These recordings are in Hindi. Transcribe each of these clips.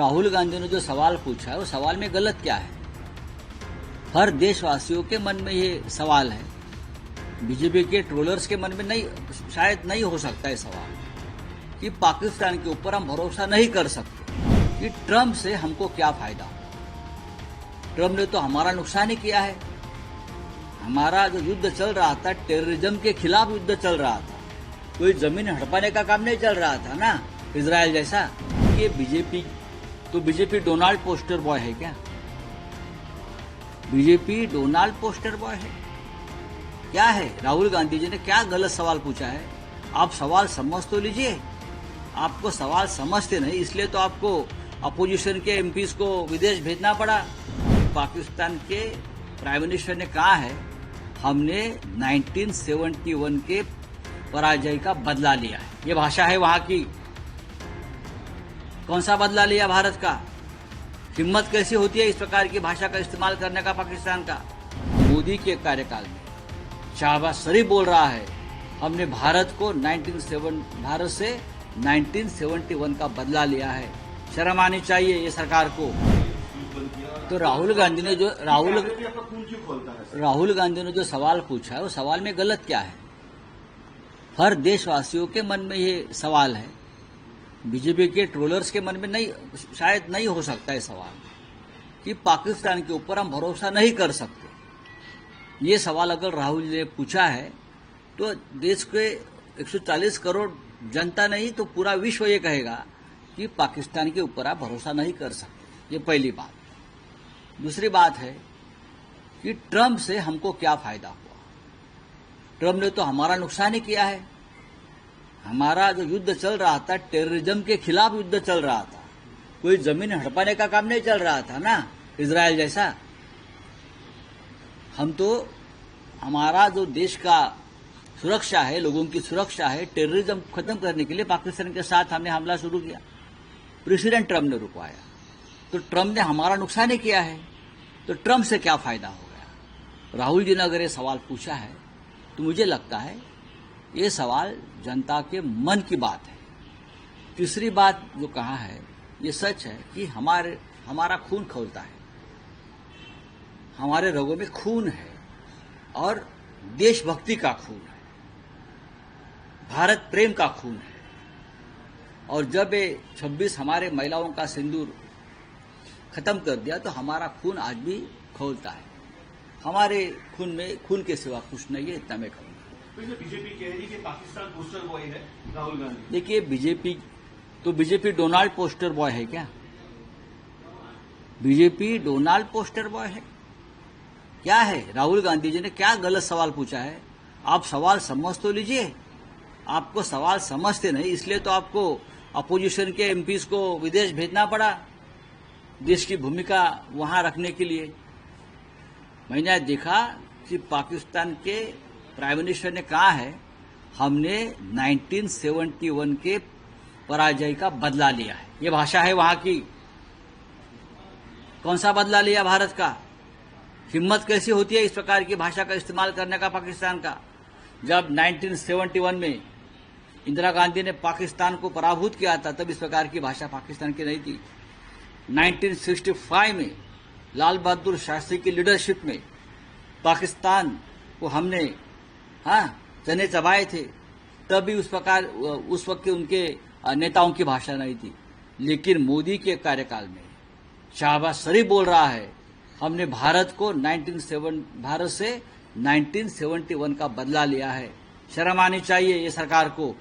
राहुल गांधी ने जो सवाल पूछा है वो सवाल में गलत क्या है। हर देशवासियों के मन में ये सवाल है, बीजेपी के ट्रोलर्स के मन में नहीं, शायद नहीं हो सकता है सवाल कि पाकिस्तान के ऊपर हम भरोसा नहीं कर सकते कि ट्रंप से हमको क्या फायदा हो। ट्रंप ने तो हमारा नुकसान ही किया है। हमारा जो युद्ध चल रहा था, टेररिज्म के खिलाफ युद्ध चल रहा था, कोई जमीन हड़पाने का काम नहीं चल रहा था ना, इजराइल जैसा। ये बीजेपी डोनाल्ड पोस्टर बॉय है क्या? बीजेपी डोनाल्ड पोस्टर बॉय है क्या है? राहुल गांधी जी ने क्या गलत सवाल पूछा है? आप सवाल समझ तो लीजिए। आपको सवाल समझते नहीं, इसलिए तो आपको अपोजिशन के एमपीज को विदेश भेजना पड़ा। पाकिस्तान के प्राइम मिनिस्टर ने कहा है, हमने 1971 के पराजय का बदला लिया है। ये भाषा है वहां की। कौन सा बदला लिया भारत का? हिम्मत कैसी होती है इस प्रकार की भाषा का इस्तेमाल करने का पाकिस्तान का? मोदी के कार्यकाल में शहबाज शरीफ बोल रहा है, हमने भारत से 1971 का बदला लिया है। शर्म आनी चाहिए ये सरकार को। तो राहुल गांधी ने जो सवाल पूछा है वो सवाल में गलत क्या है? हर देशवासियों के मन में ये सवाल है, बीजेपी के ट्रोलर्स के मन में नहीं, शायद नहीं हो सकता है सवाल कि पाकिस्तान के ऊपर हम भरोसा नहीं कर सकते। ये सवाल अगर राहुल जी ने पूछा है तो देश के 140 करोड़ जनता नहीं तो पूरा विश्व ये कहेगा कि पाकिस्तान के ऊपर आप भरोसा नहीं कर सकते। ये पहली बात। दूसरी बात है कि ट्रंप से हमको क्या फायदा हुआ। ट्रंप ने तो हमारा नुकसान ही किया है। हमारा जो युद्ध चल रहा था, टेररिज्म के खिलाफ युद्ध चल रहा था, कोई जमीन हड़पाने का काम नहीं चल रहा था ना, इजराइल जैसा। हम तो हमारा जो देश का सुरक्षा है, लोगों की सुरक्षा है, टेररिज्म खत्म करने के लिए पाकिस्तान के साथ हमने हमला शुरू किया। प्रेसिडेंट ट्रंप ने रुकवाया, तो ट्रंप ने हमारा नुकसान ही किया है। तो ट्रंप से क्या फायदा हो गया? राहुल जी ने अगर ये सवाल पूछा है तो मुझे लगता है ये सवाल जनता के मन की बात है। तीसरी बात जो कहा है ये सच है कि हमारा खून खौलता है, हमारे रगों में खून है और देशभक्ति का खून है, भारत प्रेम का खून है। और जब ये 26 हमारे महिलाओं का सिंदूर खत्म कर दिया तो हमारा खून आज भी खौलता है। हमारे खून में खून के सिवा कुछ नहीं है, इतना मैं कहूँगा। बीजेपी कह रही है कि पाकिस्तान पोस्टर बॉय है राहुल गांधी। देखिए, बीजेपी डोनाल्ड पोस्टर बॉय है क्या? बीजेपी डोनाल्ड पोस्टर बॉय है क्या है? राहुल गांधी जी ने क्या गलत सवाल पूछा है? आप सवाल समझ तो लीजिए। आपको सवाल समझते नहीं, इसलिए तो आपको अपोजिशन के एमपीज को विदेश भेजना पड़ा, देश की भूमिका वहां रखने के लिए। मैंने देखा कि पाकिस्तान के प्राइम मिनिस्टर ने कहा है, हमने 1971 के पराजय का बदला लिया है। ये भाषा है वहां की। कौन सा बदला लिया भारत का? हिम्मत कैसी होती है इस प्रकार की भाषा का इस्तेमाल करने का पाकिस्तान का? जब 1971 में इंदिरा गांधी ने पाकिस्तान को पराभूत किया था तब इस प्रकार की भाषा पाकिस्तान की नहीं थी। 1965 में लाल बहादुर शास्त्री की लीडरशिप में पाकिस्तान को हमने चने चबाए थे, तब भी उस वक्त के उनके नेताओं की भाषा नहीं थी। लेकिन मोदी के कार्यकाल में शहबाज शरीफ बोल रहा है, हमने भारत से 1971 का बदला लिया है। शर्म आनी चाहिए ये सरकार को।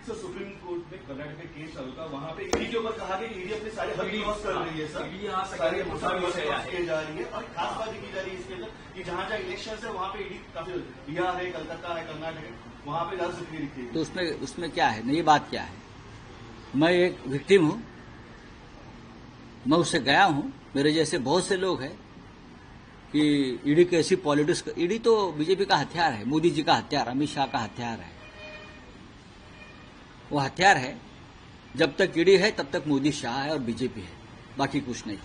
सर, सुप्रीम कोर्ट में कर्नाटक में केस चल रहा, वहां पे ईडी के ऊपर कहा कि ईडी अपने सारे हद क्रॉस कर रही है। सर, सारे क्रॉस किए जा रही है और खास बात की जा रही है इसके अंदर कि जहां जहां इलेक्शन है वहां पे ईडी काफी, बिहार है, कलकत्ता है, कर्नाटक है, वहां पे ज्यादा सक्रिय दिखती है। तो उसमें क्या है? नई बात क्या है? मैं एक विक्टिम हूं, मैं उससे गया हूं। मेरे जैसे बहुत से लोग हैं कि ईडी कैसी पॉलिटिक्स। ईडी तो बीजेपी का हथियार है, मोदी जी का हथियार, अमित शाह का हथियार है। वो हथियार है। जब तक ईडी है तब तक मोदी शाह है और बीजेपी है, बाकी कुछ नहीं।